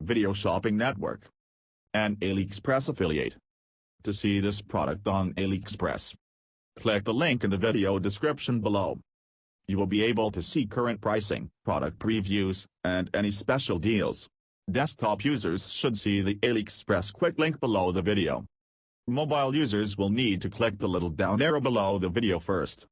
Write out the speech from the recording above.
video shopping network, and AliExpress affiliate. To see this product on AliExpress, click the link in the video description below. You will be able to see current pricing, product previews, and any special deals. Desktop users should see the AliExpress quick link below the video. Mobile users will need to click the little down arrow below the video first.